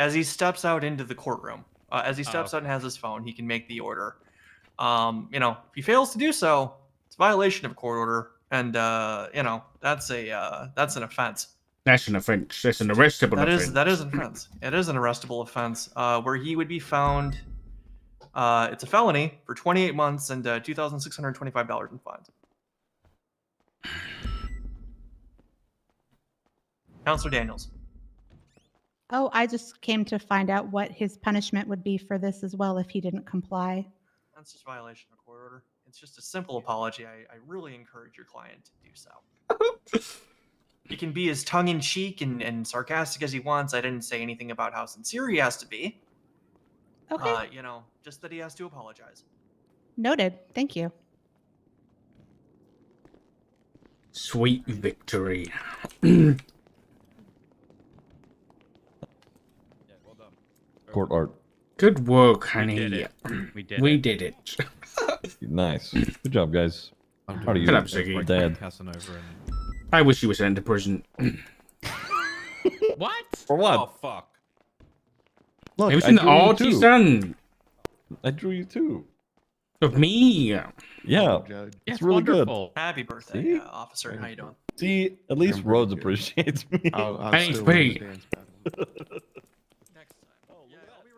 as he steps out into the courtroom, as he steps out and has his phone, he can make the order. If he fails to do so, it's a violation of a court order, and that's an offense. That's an offense. That's an arrestable offense. That is an offense. It is an arrestable offense, where he would be found. It's a felony for 28 months and $2,625 in fines. Counselor Daniels. Oh, I just came to find out what his punishment would be for this as well if he didn't comply. That's just violation of court order. It's just a simple apology. I really encourage your client to do so. He can be as tongue-in-cheek and sarcastic as he wants. I didn't say anything about how sincere he has to be. Okay. Just that he has to apologize. Noted. Thank you. Sweet victory. Court art. Good work, honey. We did it. Nice. Good job, guys. How do you? Shut up, Ziggy. Dad. I wish you were sent to prison. What? For what? Oh, fuck. Look, It was I an drew you arty too. son I drew you too. of me. Yeah. It's really wonderful. Happy birthday, See? officer. How you doing? See, at least Rhodes appreciates me. Thanks, Pete. Next time. Yeah, I'll be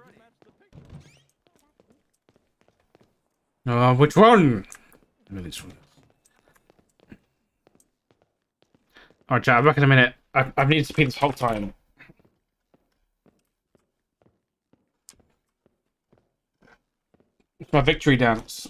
ready. Which one? This one. Alright, chat, I'm back in a minute. I've needed to pee this whole time. It's my victory dance.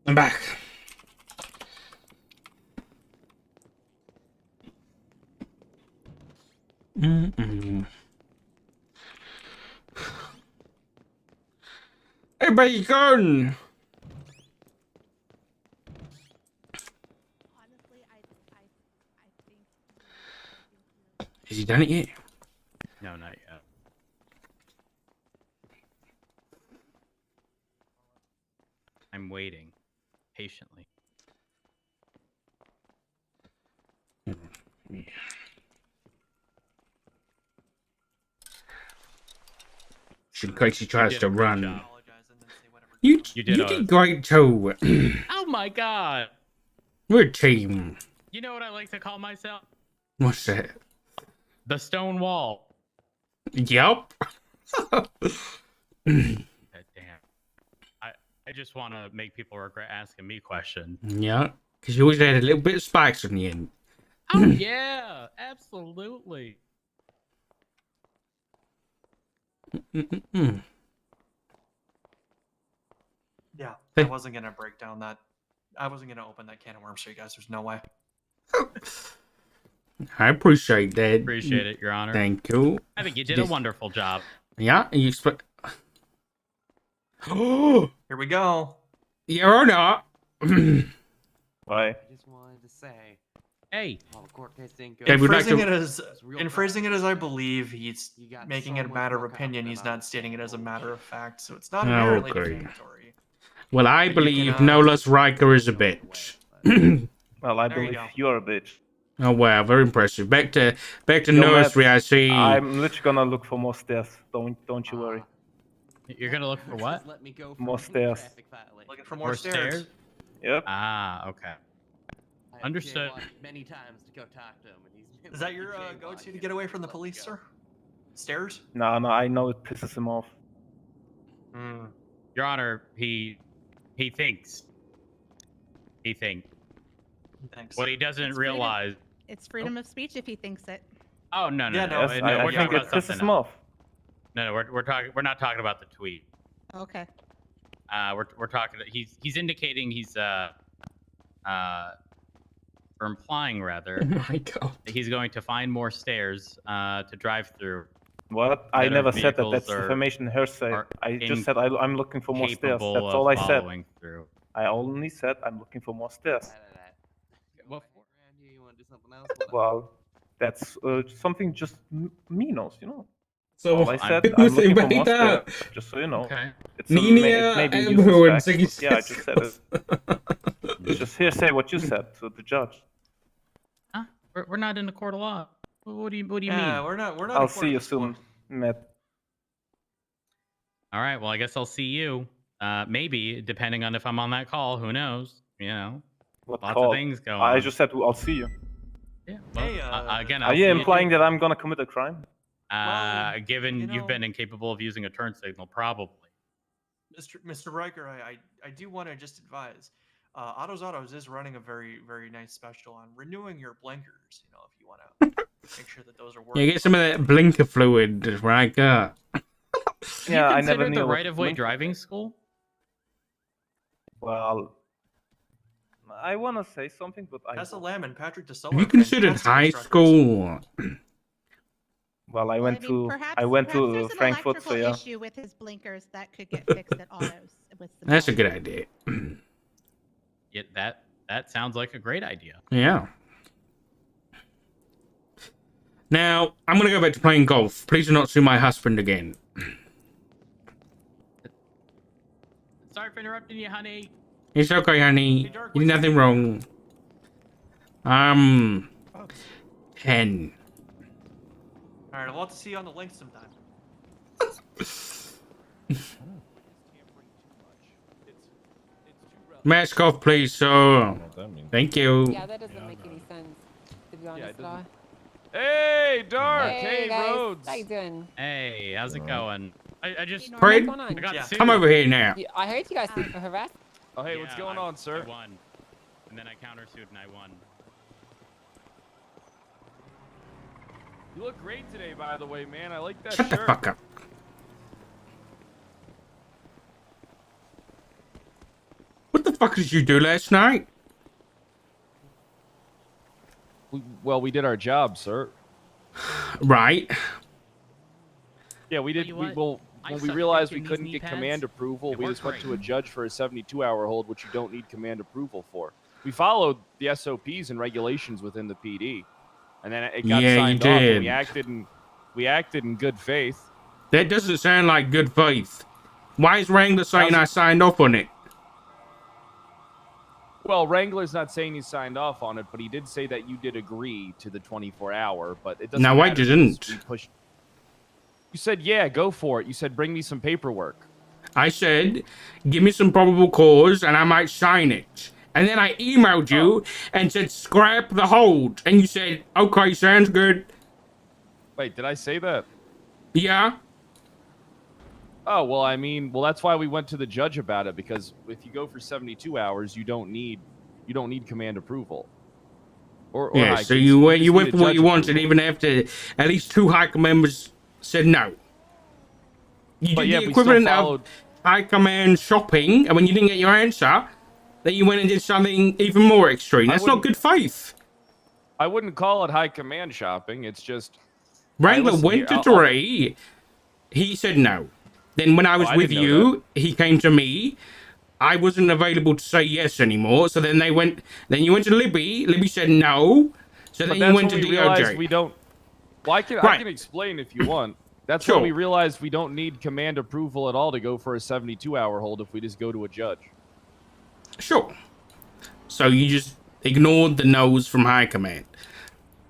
I'm back. Hey, bacon! Honestly, I think. Has he done it yet? No, not yet. I'm waiting patiently. In case he tries did to a great run. job. Apologize and then say whatever. You did You a- did great too. Oh my god! We're a team. You know what I like to call myself? What's that? The stone wall. Yup. God damn. I just want to make people regret asking me questions. Yeah, because you always had a little bit of spice on the end. Oh yeah, absolutely. Mm-mm-mm. Yeah, Hey. I wasn't gonna break down that. I wasn't gonna open that can of worms for you guys. There's no way. I appreciate that. Appreciate it, Your Honor. Thank you. I think you did a wonderful job. Yeah, you expect. Oh, Here we go. yeah or not? Why? I just wanted to say, Hey, while the court case didn't go, Hey, we'd like Phrasing to- it as real in phrasing it as I believe he's You got making so it a much matter of more opinion. He's confident not about stating it as a it. matter of fact, so it's not Oh, inherently great. defamatory. Well, I But you believe can, Nolas Riker is a bitch. Well, I There you believe go. you're a bitch. Oh wow, very impressive. Back to Yo, nursery. Matt, I see. I'm literally gonna look for more stairs. Don't you worry. you're gonna look for what? Just let me go More from stairs. traffic violation. Looking for more More stairs. stairs? Yep. Ah, okay. I Understood. jaywalked many times to go talk to him, and he's been Is that like, your "You go-to to jaywalking, get away from the let me police, go." sir? Stairs? No, I know it pisses him off. Hmm. Your Honor, he thinks. He thinks. Thanks. What he doesn't It's freedom. realize. It's freedom of speech if he thinks it. Oh no, no, Yeah, no, no, Yes, no, I we're think talking it about pisses something him else. off. No, we're talking. We're not talking about the tweet. Okay. We're talking. He's indicating he's or implying rather Oh my god. that he's going to find more stairs to drive through. What? I That never our said that. vehicles That's are- defamation hearsay. are I just said I'm looking for more stairs. Capable That's of all I said. following through. I only said I'm looking for more stairs. Right. What Go around here, you wanna do something else? Whatever. Well, that's something just me knows, you know. So All I said, who's I'm looking for more Beta? stairs. Just so you know. Okay. It's a, it Nina may be a Amber useless and fact, Ziggy but yeah, I just said it. It's just hearsay what you said to the judge. Huh? We're not in the court of law. What do you Yeah, mean? we're not. I'll in see court you at this soon, point. Matt. All right. Well, I guess I'll see you. Maybe depending on if I'm on that call. Who knows? You know, What lots call? of things go on. I just said I'll see you. Yeah. Well, Hey, again, Are I'll you see implying too. that I'm gonna commit a crime? Well, Given you you've been know- incapable of using a turn signal, probably. Mr. Riker, I do want to just advise. Autos is running a very, very nice special on renewing your blinkers. You know, if you want to make sure that those are working. Yeah, get some of that blinker fluid, Riker. Have Yeah, you I never considered knew the what right-of-way blink- driving school. Well, I wanna say something, but I. Tessa Lamb and Patrick DeSola. Have you are considered fantastic high instructors. school? Well, I Well, went mean, to perhaps, I went perhaps to there's an Frankfurt, so electrical yeah. issue with his blinkers that could get fixed at autos. With some That's a help. good idea. Yeah, that sounds like a great idea. Yeah. Now, I'm gonna go back to playing golf. Please do not sue my husband again. Sorry for interrupting you, honey. It's okay, honey. Hey, Dark, You did what's nothing your wrong. 10. All right, I'll have to see you on the link sometime. Mask off, please, sir. What that means. Thank you. Yeah, that doesn't make any sense, to be honest. it at all. Hey, Dark! Hey, Hey, guys. Rhodes! How you doing? Hey, how's it going? I just Norman, Fred? what's going I on? got Yeah. sued. Come over here now. I heard you guys sued for harassment. Oh, hey, what's Yeah, going I- on, sir? I won, and then I countersued and I won. You look great today, by the way, man. I like that Shut the shirt. fuck up. What the fuck did you do last night? Well, we did our job, sir. Right. Yeah, we did. you We, what? well, I when we suck realized dick we in these couldn't knee get pads. command approval, It we worked just went to a great. judge for a 72-hour hold, which you don't need command approval for. We followed the SOPs and regulations within the PD, and then it got Yeah, you signed off, and did. we acted in good faith. That doesn't sound like good faith. Why is Wrangler saying How's I it- signed off on it? Well, Wrangler's not saying he signed off on it, but he did say that you did agree to the 24-hour. But it doesn't. No, I matter because didn't. we pushed. You said, "Yeah, go for it." You said, "Bring me some paperwork." I said, give me some probable cause and I might sign it. And then I emailed you and said, scrap the hold. And you said, okay, sounds good. Wait, did I say that? Yeah. Oh, well, I mean, that's why we went to the judge about it, because if you go for 72 hours, you don't need command approval. Or Yeah, high so case, you just went need for a what judge you wanted, approval. even after at least 2 high members said no. You But did yeah, the we still equivalent followed. of high command shopping, and when you didn't get your answer, then you went and did something even more extreme. That's not good faith. I wouldn't call it high command shopping. It's just Wrangler listen went here, to Dre. He said no. Then when I was Oh, I with didn't know you, he came to me. I wasn't available to say yes anymore. So then they went. Then you went to Libby. Libby said no. So But then that's you went to when we realized DOJ. we don't. Well, I can Right. explain if you want. That's Sure. when we realized we don't need command approval at all to go for a 72-hour hold if we just go to a judge. Sure. So you just ignored the no's from high command.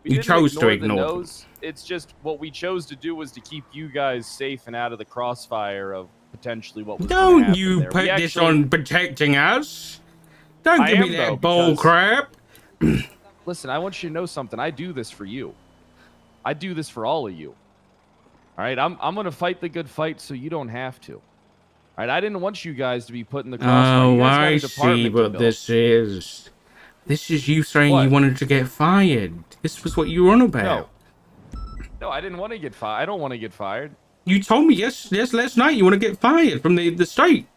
We You didn't chose to the ignore them. no's. It's just what we chose to do was to keep you guys safe and out of the crossfire of potentially what was gonna Don't happen you there. put We this actually- on protecting us. Don't I give me am, that though, bull because- crap. Listen, I want you to know something. I do this for you. I do this for all of you. All right, I'm gonna fight the good fight so you don't have to. All right, I didn't want you guys to be put in the crossfire. Oh, You guys got a I department see to what build. this is. This is you saying you What? wanted to get fired. This was what you were on about. No, I didn't want to get fired. I don't want to get fired. You told me yes last night you want to get fired from the state.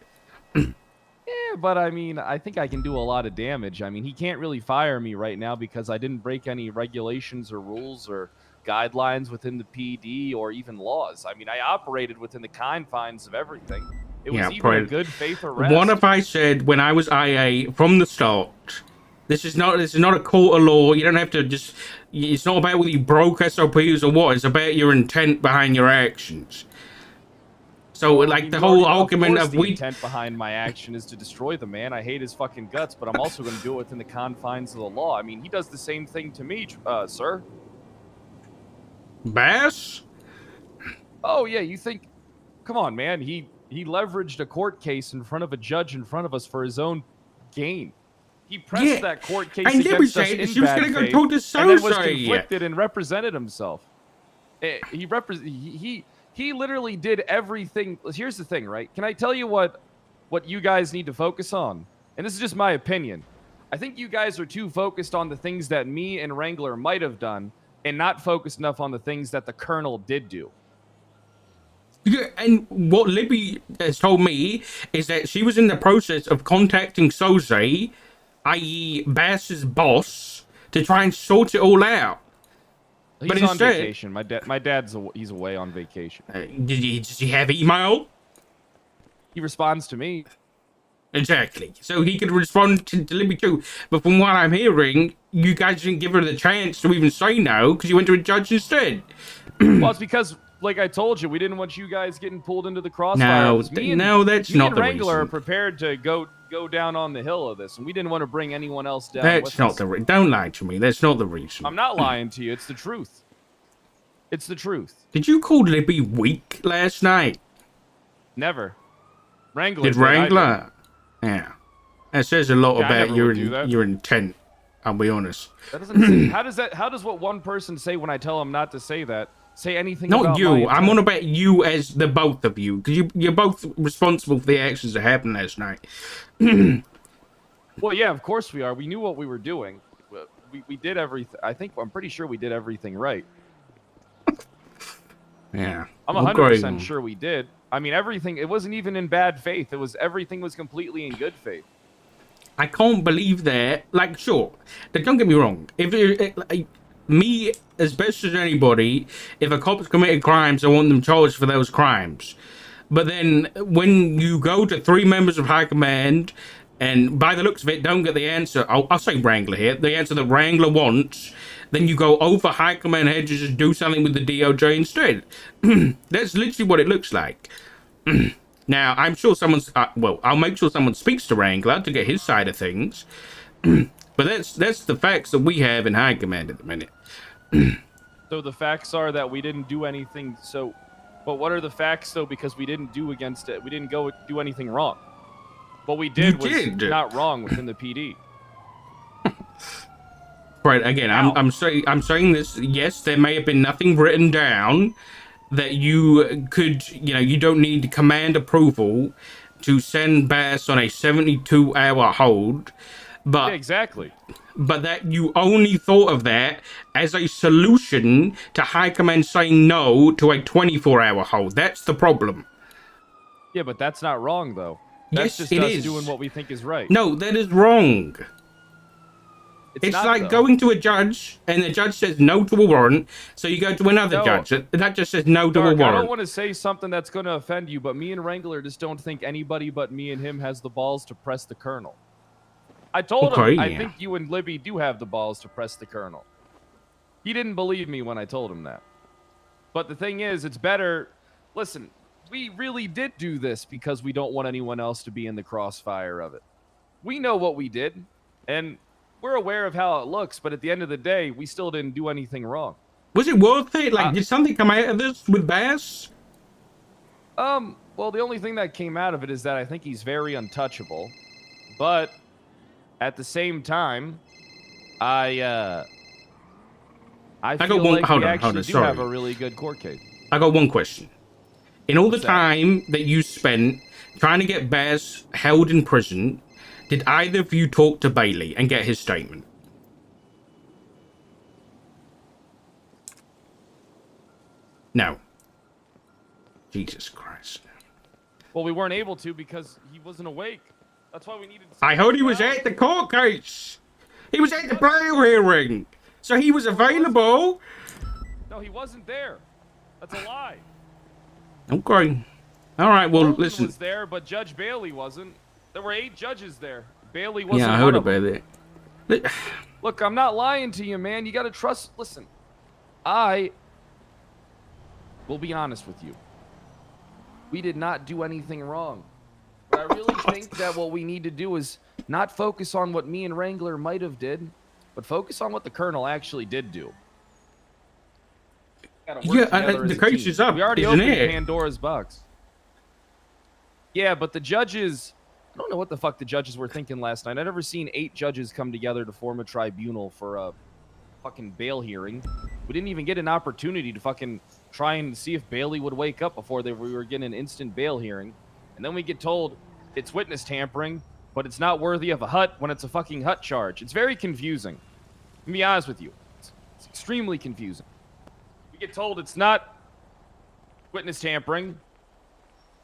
Yeah, but I mean, I think I can do a lot of damage. I mean, he can't really fire me right now because I didn't break any regulations or rules or guidelines within the PD or even laws. I mean, I operated within the confines of everything. It was Yeah, even a but good faith arrest. What if I said when I was IA from the start? This is not a court of law. You don't have to just. It's not about whether you broke SOPs or what. It's about your intent behind your actions. So like the You whole already know, argument course of the we. intent behind my action is to destroy the man. I hate his fucking guts, but I'm also going to do it within the confines of the law. I mean, he does the same thing to me, sir. Bass? Oh yeah, you think? Come on, man. He leveraged a court case in front of a judge in front of us for his own gain. He pressed Yeah, that court case and Libby against us said in she was bad gonna go faith, talk to and then was Sosa. conflicted and represented himself. He literally did everything. Here's the thing, right? Can I tell you what you guys need to focus on? And this is just my opinion. I think you guys are too focused on the things that me and Wrangler might have done and not focused enough on the things that the Colonel did do. Yeah, and what Libby has told me is that she was in the process of contacting Soze, i.e. Bass's boss, to try and sort it all out. He's But on instead- vacation. My dad's he's away on vacation. Does he have email? He responds to me. Exactly. So he could respond to Libby too. But from what I'm hearing, you guys didn't give her the chance to even say no because you went to a judge instead. Well, it's because, like I told you, we didn't want you guys getting pulled into the crossfire. No, It was me and, no, that's me not and the Wrangler are reason. prepared to go down on the hill of this, and we didn't want to bring anyone else down. That's with not us. the reason. Don't lie to me. That's not the reason. I'm not lying to you. It's the truth. It's the truth. Did you call Libby weak last night? Never. Wrangler. Did I didn't. Wrangler? Yeah. That says a lot Yeah, I about never your would do that. your intent. I'll be honest. That doesn't say, how does what one person say when I tell him not to say that say anything Not about my you. I'm intent? on about you as the both of you, because you're both responsible for the actions that happened last night. Well, yeah, of course we are. We knew what we were doing. We did everything. I'm pretty sure we did everything right. Yeah. I'm Well, 100% great. sure we did. I mean, everything. It wasn't even in bad faith. Everything was completely in good faith. I can't believe that. Like, sure, don't get me wrong. If me, as best as anybody, if a cop's committed crimes, I want them charged for those crimes. But then when you go to 3 members of high command, and by the looks of it, don't get the answer, I'll say Wrangler here, the answer that Wrangler wants, then you go over high command hedges and do something with the DOJ instead. That's literally what it looks like. Now, I'm sure someone's, I'll make sure someone speaks to Wrangler to get his side of things. But that's the facts that we have in high command at the minute. So the facts are that we didn't do anything. So, but what are the facts though? Because we didn't do against it. We didn't go do anything wrong. What we did was not wrong within the PD. Right. Again, I'm saying this. Yes, there may have been nothing written down that you could, you don't need command approval to send Bass on a 72-hour hold. But yeah, exactly. But that you only thought of that as a solution to high command saying no to a 24-hour hold. That's the problem. Yeah, but that's not wrong though. That's yes, just it us is. doing what we think is right. No, that is wrong. It's not, like though. going to a judge and the judge says no to a warrant, so you go to another judge that just says no to a warrant. I don't want to say something that's going to offend you, but me and Wrangler just don't think anybody but me and him has the balls to press the colonel. I told him, I think you and Libby do have the balls to press the colonel. He didn't believe me when I told him that. But the thing is, it's better. Listen, we really did do this because we don't want anyone else to be in the crossfire of it. We know what we did, and we're aware of how it looks, but at the end of the day, we still didn't do anything wrong. Was it worth it? Like, did something come out of this with Bass? Well, the only thing that came out of it is that I think he's very untouchable. But at the same time, I feel like we actually do have a really good court case. I got one question. In all the time that you spent trying to get Bass held in prison, did either of you talk to Bailey and get his statement? No. Jesus Christ. Well, we weren't able to because he wasn't awake. That's why we needed to... I heard he was at the court case. He was at the bail hearing. So he was available. No, he wasn't there. That's a lie. Okay. All right, well, Holden listen. was there, but Judge Bailey wasn't. There were 8 judges there. Bailey wasn't. Yeah, I heard about it. Look, I'm not lying to you, man. You got to trust. Listen, I will be honest with you. We did not do anything wrong. But I really think that what we need to do is not focus on what me and Wrangler might have did, but focus on what the Colonel actually did do. Yeah, the case is up. We already isn't opened it? Pandora's box. Yeah, but the judges... I don't know what the fuck the judges were thinking last night. I've never seen 8 judges come together to form a tribunal for a fucking bail hearing. We didn't even get an opportunity to fucking try and see if Bailey would wake up before we were getting an instant bail hearing. And then we get told it's witness tampering, but it's not worthy of a hut when it's a fucking hut charge. It's very confusing. Let me be honest with you. It's extremely confusing. We get told it's not witness tampering,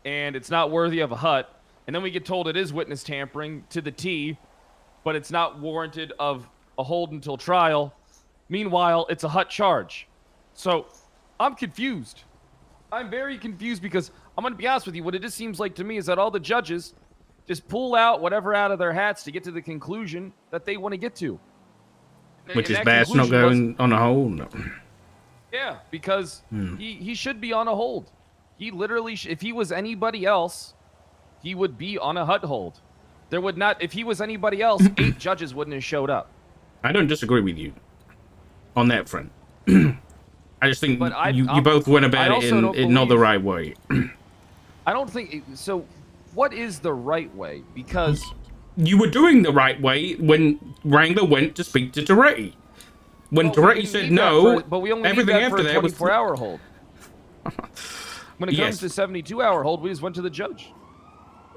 and it's not worthy of a hut. And then we get told it is witness tampering to the T, but it's not warranted of a hold until trial. Meanwhile, it's a hut charge. So I'm confused. I'm very confused because I'm going to be honest with you. What it just seems like to me is that all the judges just pull out whatever out of their hats to get to the conclusion that they want to get to. Which is Bass not going on a hold? No. Yeah, because he should be on a hold. He literally, if he was anybody else, he would be on a hut hold. There would not, if he was anybody else, 8 judges wouldn't have showed up. I don't disagree with you on that front. I just think you both went about it in not the right way. I don't think, so what is the right way? Because... You were doing the right way when Wrangler went to speak to Toretti. When Toretti said no, but we only everything need that after for a that was 24-hour hold. When it comes to 72-hour hold, we just went to the judge.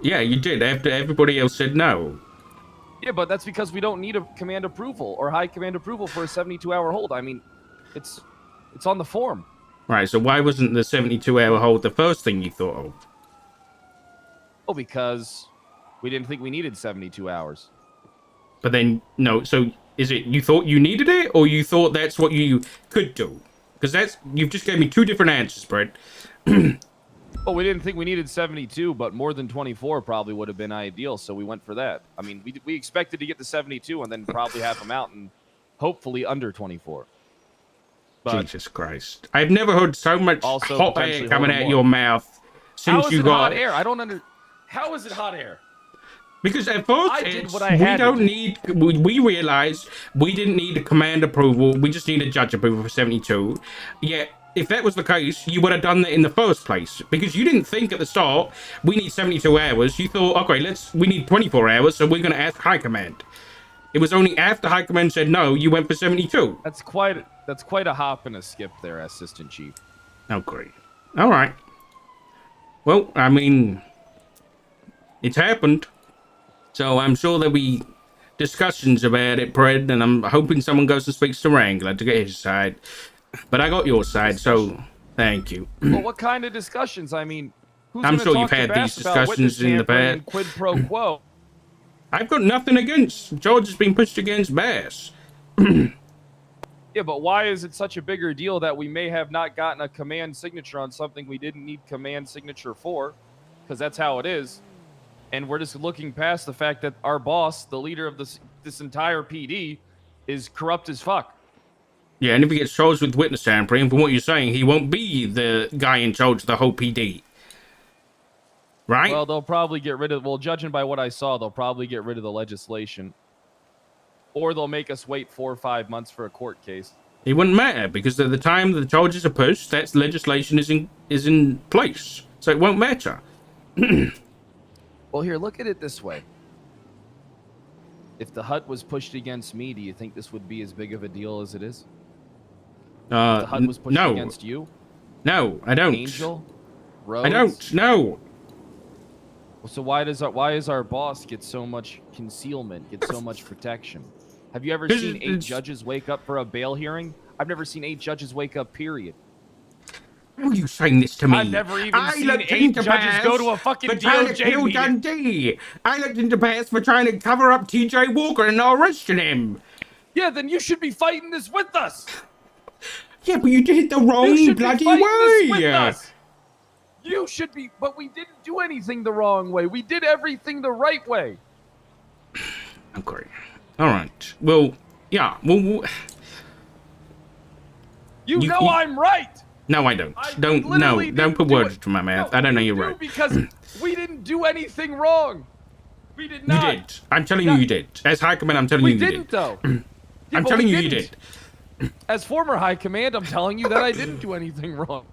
Yeah, you did, after everybody else said no. Yeah, but that's because we don't need a command approval or high command approval for a 72-hour hold. I mean, it's on the form. Right, so why wasn't the 72-hour hold the first thing you thought of? Oh, because we didn't think we needed 72 hours. But then, no, so Is it you thought you needed it, or you thought that's what you could do? Because you've just gave me two different answers, Brett. Well, we didn't think we needed 72, but more than 24 probably would have been ideal, so we went for that. I mean, we expected to get to 72 and then probably have them out and hopefully under 24. But Jesus Christ. I've never heard so much also hot air potentially coming hold out more. your mouth how since is you it got... hot air? I don't under. How is it hot air? Because at first, I did it's, what I we had to don't do. need... We realized we didn't need a command approval. We just need a judge approval for 72. Yet, if that was the case, you would have done that in the first place. Because you didn't think at the start, we need 72 hours. You thought, okay, we need 24 hours, so we're going to ask High Command. It was only after High Command said no, you went for 72. That's quite a hop and a skip there, Assistant Chief. Oh, great. All right. Well, I mean, it's happened. So I'm sure there'll be discussions about it, Pred, and I'm hoping someone goes and speaks to Wrangler to get his side. But I got your side, so thank you. Well, what kind of discussions? I mean, who's I'm gonna sure talk you've to had Bass these about witness discussions in the tampering and past. Quid pro quo. I've got nothing against. George has been pushed against Bass. Yeah, but why is it such a bigger deal that we may have not gotten a command signature on something we didn't need command signature for? Because that's how it is. And we're just looking past the fact that our boss, the leader of this entire PD, is corrupt as fuck. Yeah, and if he gets charged with witness tampering, from what you're saying, he won't be the guy in charge of the whole PD. Right? Well, they'll probably get rid of... Well, judging by what I saw, they'll probably get rid of the legislation. Or they'll make us wait 4 or 5 months for a court case. It wouldn't matter, because at the time the charges are pushed, that legislation is in place. So it won't matter. Well, here, look at it this way. If the hut was pushed against me, do you think this would be as big of a deal as it is? If the hut was pushed no. against you? No, I don't. Angel? Rhodes? I don't. No. So why is our boss get so much concealment, get so much protection? Have you ever seen 8 judges wake up for a bail hearing? I've never seen 8 judges wake up, period. How are you saying this to me? I've never even seen looked 8 into judges Bass go to a fucking for trying to kill DOJ meeting. Dundee. I looked into Bass for trying to cover up TJ Walker and not arresting him. Yeah, then you should be fighting this with us. Yeah, but you did it the wrong You should bloody be fighting this with way. us. You should be, but we didn't do anything the wrong way. We did everything the right way. Okay. All right. Well, yeah. Well, You know I'm right. No, I don't. Don't put words into my mouth. I don't know you're right. Because we didn't do anything wrong. We did not. You did. I'm telling you, you did. As High Command, I'm telling you, you didn't, did. though. I'm but telling we you, you didn't. did. As former High Command, I'm telling you that I didn't do anything wrong.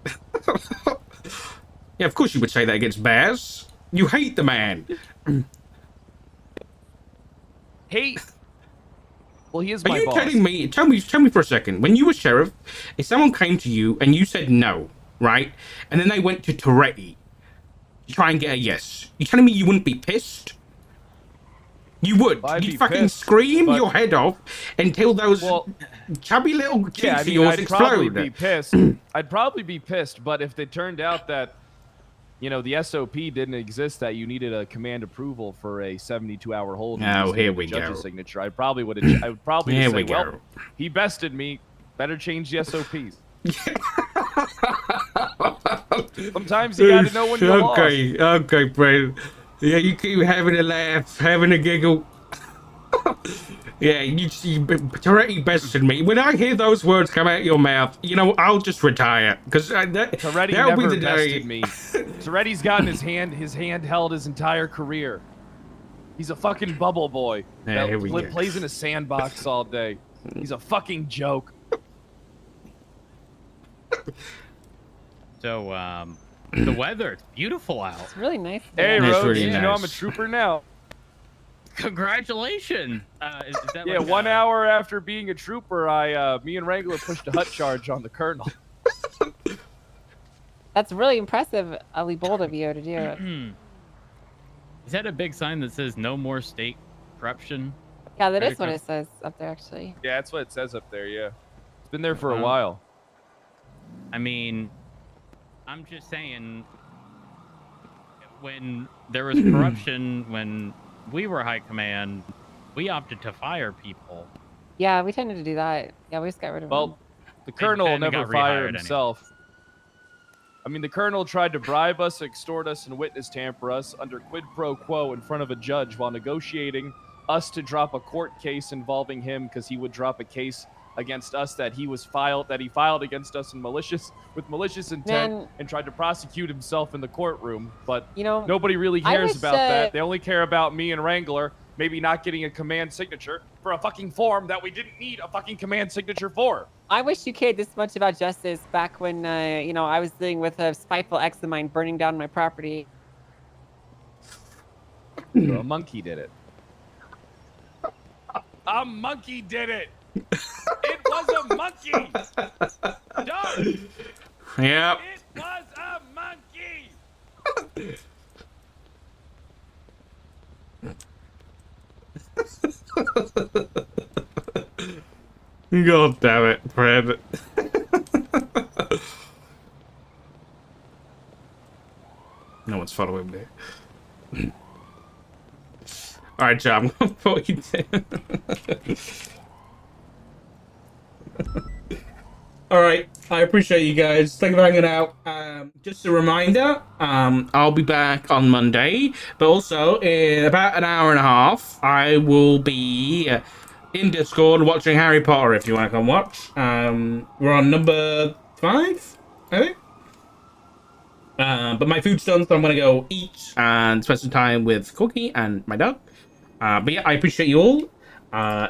Yeah, of course you would say that against Baz. You hate the man. Hate. Well, he is Are my you boss. telling me? Tell me for a second. When you were sheriff, if someone came to you and you said no, right, and then they went to Toretti to try and get a yes, you telling me you wouldn't be pissed? You would. I'd You'd be fucking pissed, scream but- your head off until those chubby little cheeks Yeah, I of mean, yours I'd explode. probably be pissed. I'd probably be pissed, but if it turned out that, you know, the SOP didn't exist, that you needed a command approval for a 72-hour hold. and Oh, just here needed we the judge's go. signature. I probably would have. I would probably Here just we say, well, go. he bested me. Better change the SOPs. Sometimes you gotta know when you're lost. Okay, Brad. Yeah, you keep having a laugh, having a giggle. Yeah, you Toretti bested me. When I hear those words come out your mouth, you know, I'll just retire. Because Toretti that'll be never the day. bested me. Toretti's gotten his hand held his entire career. He's a fucking bubble boy Yeah, that here we go. plays in a sandbox all day. He's a fucking joke. So, the weather, it's beautiful out. It's really nice. Hey, That's Rose, really you know I'm a nice. trooper now. Congratulations. Is that Yeah, like, 1 hour after being a trooper, me and Wrangler pushed a hut charge on the colonel. That's really impressive, Ali, bold of you to do it. Is that a big sign that says no more state corruption? Yeah, that Right is what across- it says up there, actually. Yeah, that's what it says up there, yeah. It's been there for a Uh-huh. while. I mean, I'm just saying, when there was corruption, when we were high command, we opted to fire people. Yeah, we tended to do that. Yeah, we just got rid of him. Well, the colonel then never got fired rehired anyway. himself. I mean, the colonel tried to bribe us, extort us, and witness tamper us under quid pro quo in front of a judge while negotiating us to drop a court case involving him because he would drop a case against us that he filed against us in malicious intent Man. and tried to prosecute himself in the courtroom. But You know, nobody really I cares wish, about that. They only care about me and Wrangler maybe not getting a command signature for a fucking form that we didn't need a fucking command signature for. I wish you cared this much about justice back when, you know, I was dealing with a spiteful ex of mine burning down my property. A monkey did it. A monkey did it. It was a monkey. Done. Yep. It was a monkey. God damn it, Fred. No one's following me. Alright, Joe, I'm gonna put you down. Alright, I appreciate you guys. Thank you for hanging out. Just a reminder, I'll be back on Monday, but also in about an hour and a half, I will be in Discord watching Harry Potter if you want to come watch. We're on number 5, I think. But my food's done, so I'm going to go eat and spend some time with Cookie and my dog. But yeah, I appreciate you all.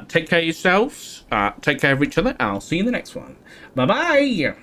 Take care of yourselves. Take care of each other. I'll see you in the next one. Bye-bye.